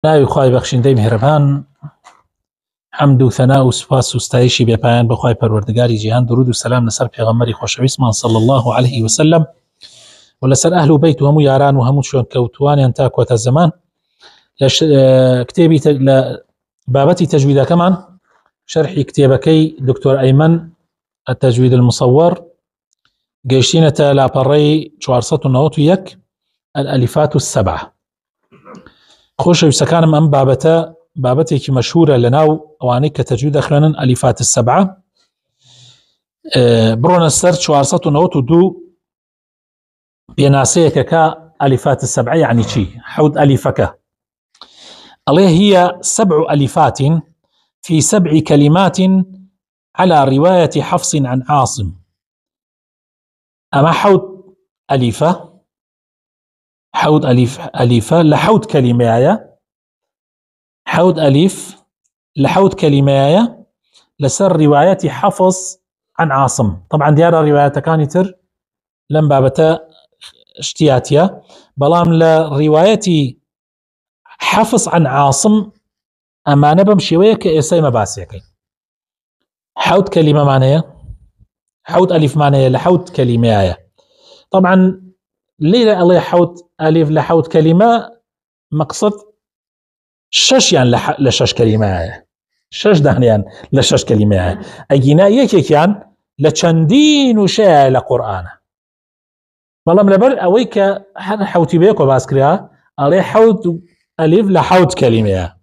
ناوی خوای بەخشندەی میهرەبان حەمد و ثەنا و سوپاس و ستایشی بێپایان بەخوای پەروەردگاری جیهان، درود و سەلام لەسەر پێغەمبەری خۆشەویستمان صلی الله عليه وسلم و لەسەر ئەهل و بەیت و هەموو یاران و هەموو شوێن کەوتوانیان تا کۆتە زەمان. لە کتێبی لە بابەتی تەجویدەکەمان شەرحی کتێبەکەی دکتۆر ئەیمەن التەجوید المصور گەیشتینەتە لاپەڕەی 491 الألفات السبعة. خۆشەویستەکانم ئەم بابەتێکی مەشهورە لەناو ئەوانەی کە تەجوید دەخوێنن ئەلیفات السبعة. بڕۆنە سەر 492 پێناسەیەکەکە ئەلیفات السبعة يعني چی؟ حەوت ئەلیفەکە ئەڵێ هي 7 ألفات في 7 كلمات على رواية حفص عن عاصم. أما حوت أليفة لحوت كلمة حوت أليف لحوت كلمة لسر رواية حفص عن عاصم. طبعا ديار روايات كانتر لم بابتا اشتياتيا بلام لرواية حفص عن عاصم أمانة بمشيوية كإساي مباسيكي. حوت كلمة معناها حوت ألف معناها لحوت كلمة. طبعا ليه الله حوت ألف لحوت كلمة مقصد شش يعني لشش كلمة شش دهنيان لشش كلمة أجينا يكيان لچندين وشيء لقرآن والله لبر أويك هذا حوتي بيك وباسكريا عليه حوت ألف لحوت كلمة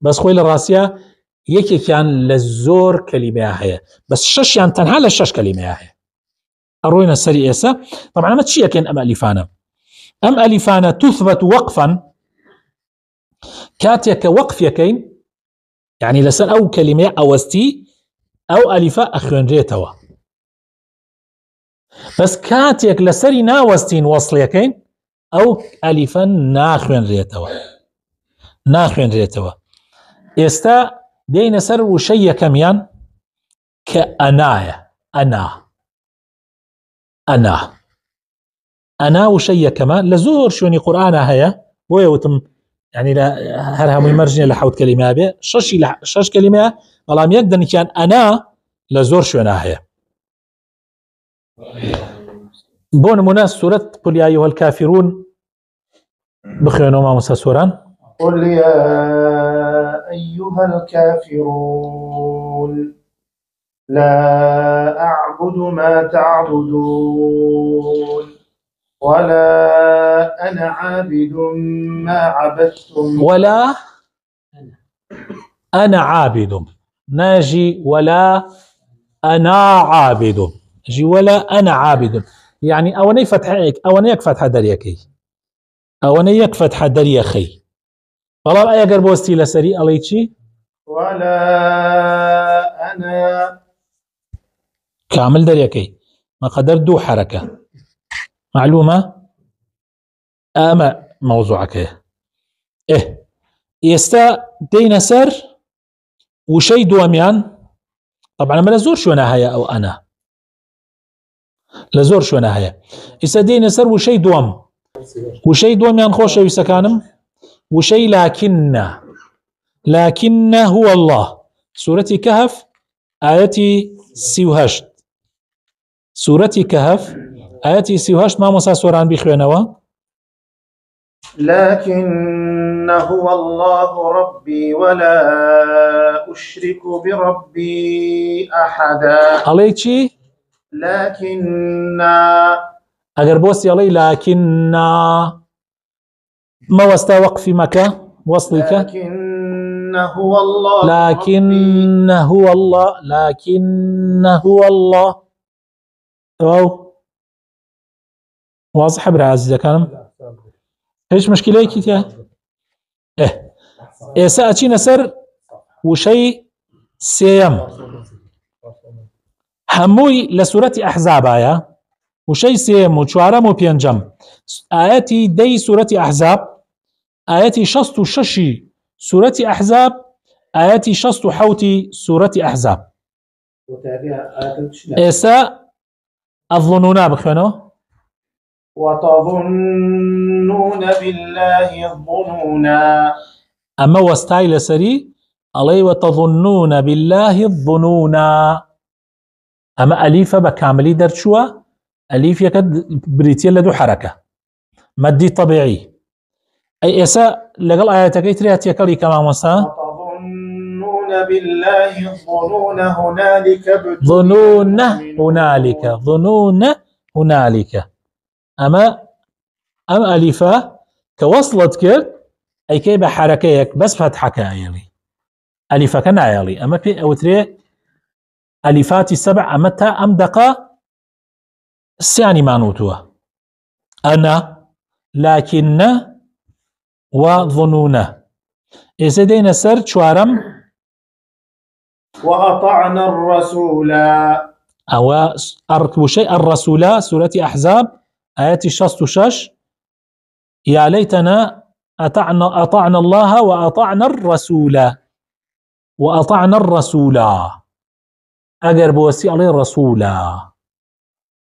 بس خويل الراسية يكيان للزور كلمة هي بس شش يعني تنها لشش كلمة هي أروينا السري إيسا. طبعا ما تشيء كان أم ألفانا تثبت وقفا كاتيك وقف يكين يعني لسن أو كلمة أوستي أو ألفا أخوين ريتوا بس كاتيك لسري ناوستين وصل يكين أو ألفا ناخوين ريتوا إستا دين سر وشي كميان كأنايا أنا وشي كمان لزور شوني قرآن هيا ويوتم يعني هرها ممرجنة لحوت كلمة به شش كلمة والله يقدر كان أنا لزور شونا هيا بون مناس سورة قل يا أيها الكافرون بخيرون ما مساسوران قل يا أيها الكافرون لا أعبد ما تعبدون ولا أنا عابد ما عبدتم ولا أنا عابد ناجي ولا أنا عابد جي ولا أنا عابد يعني أوني فتحك أونيك فتح دريكي أونيك فتح دريخي والله أي قربوستي لسري أليتشي ولا أنا كامل دريكي ما قدر دو حركة معلومة أما موضوعك يستا دين سر وشي دواميان طبعا ما لزور شو نهاية أو أنا لزور شو نهاية يستا دين سر وشي دواميان خوش يسكانم وشي لكن هو الله. سورة كهف آياتي سيوهشت سورة كهف آياتي سيوهشت ما مسا سوران بخوانوا لكن هو الله ربي ولا أشرك بربي أحدا. عليك لكن أجر بوستي علي لكن ما وستا وقف مكة وصلك لكن هو الله لكن هو الله واو واضح برعاز إذا كان ايش مشكلة كيتيا سأتي نسر وشي سيم هموي لسورة أحزاب آية وشي سيم وشوارم وبينجم آياتي دي سورة أحزاب آياتي شست ششي سورة أحزاب آياتي شست حوتي سورة أحزاب إيسا الظنونا بخيانو وتظنون بالله الظنونا أما وستاي لسري علي وتظنون بالله الظنونا. أما أليف بكاملي درشوا أليف يكد بريتيا لدو حركة مدي طبيعي. أي إسا لقل آياتك يتريها تيكالي كما مسا وتظنون بالله الظنون هنالك ظنون هنالك. أما أليفا كوصلت كر أي كي بحركيك بس فتحك عيالي أليفا كان عيالي. أما في أوتري أليفات السبع أمتى أمدقا السياني مانوتوا أنا لكن وظنونه. إذا دينا سر شوارم وأطعنا الرسول أو أركب شيء الرسول سورة أحزاب آيات 66 يا ليتنا أطعنا الله وأطعنا الرسول أجر بوسي عليه الرسول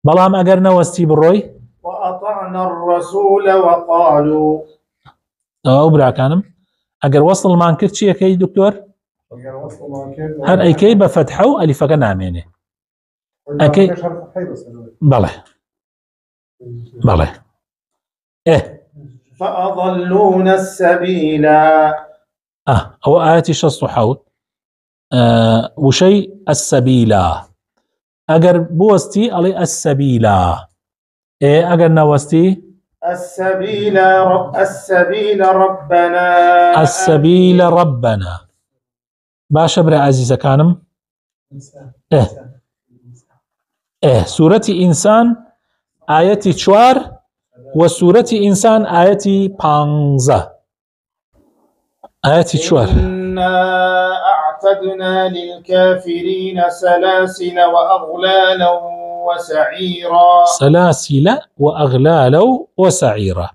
بلام أجر نوستي بروي وأطعنا الرسول وقالوا أو برا كانم أجر وصل ما انكرت شيء كي دكتور هل أي كي بفتحه ألف كنامينه أكي بله إيه فأضلون السبيل أو آياتي شص حوت وشيء السبيلا أجر بوستي علي السبيلا إيه أجر نوستي السبيل ربنا باشا برا عزيزة كانم سورة إنسان آياتي 4 وسورة إنسان آياتي 15 آياتي 4 إنا أعتدنا للكافرين سلاسل وأغلالا وسعيرا. سلاسل وأغلالا وسعيرا.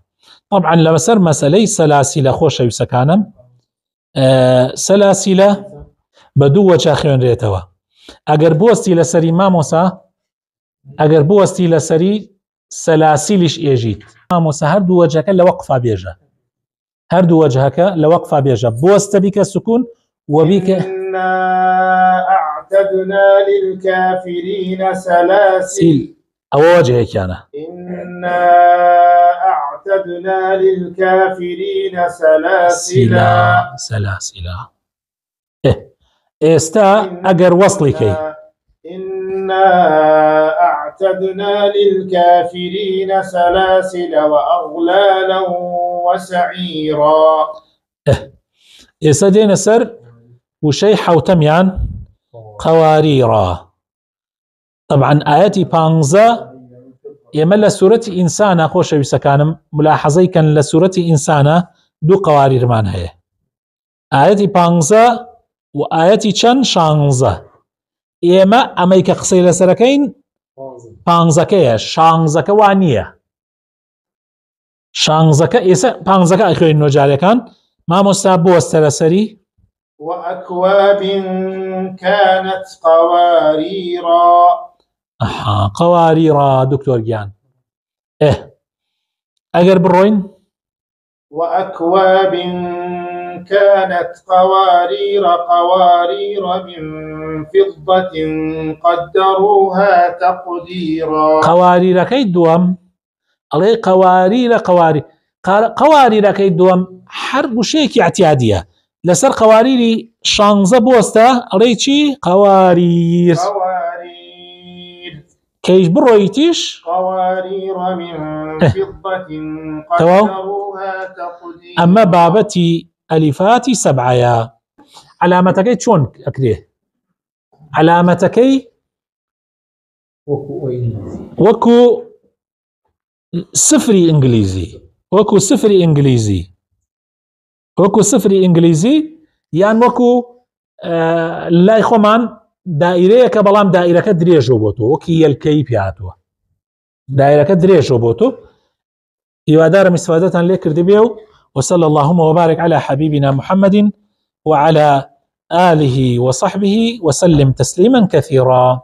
طبعا لما سر مسألة سلاسل خوش يسكانم سلاسل بدو وجه خيون ريتوا اگر بوستي لسري ماموسا اگر بوستي لسري سلاسلش ايجيت ماموسا هردو وجهك لوقفا بيجا هردو وجهك لوقفا بيجا بوست بك السكون وبك إنا أعتدنا للكافرين سلاسل أو وجهك أنا إنا أعتدنا للكافرين سلاسلا استا أجر وصلك إنا أعتدنا للكافرين سلاسل وأغلالا وسعيرا. استا دين سر وشي حوتميان قواريرا. طبعا آياتي 15 يمل سورة إنسانة خوش بسكانم ملاحظي كان لسورة إنسانة دو قوارير مان هي آياتي 15 وآياتي چن 16 إما أميك قصي لسركين 15 كيه 16 وانية 16 إسا 15 أخوين نوجالي كان ما مستعبو استرسري وأكواب كانت قواريرا. قواريرا دكتور جان أجر بروين وأكواب كانت قوارير من فضة قدروها تقديرا. قوارير كي دوام علي قوارير كي دوام حرب شيك اعتيادية لسر قواريري شانزة بوستا علي چي قوارير كيش برويتيش قوارير من فضة قدروها تقديرا. أما بابتي ألفاتي 7 علامتكي شون أكريه علامتكي وكو صفري إنجليزي يعني وكو لا يخومان دائرة كبلام دائرة كدريجو بوتو وكي الكي بياتو دائرة كدريجو بوتو يوادار مستفادة لكر دبيو. وصلى اللهم وبارك على حبيبنا محمد وعلى آله وصحبه وسلم تسليما كثيرا.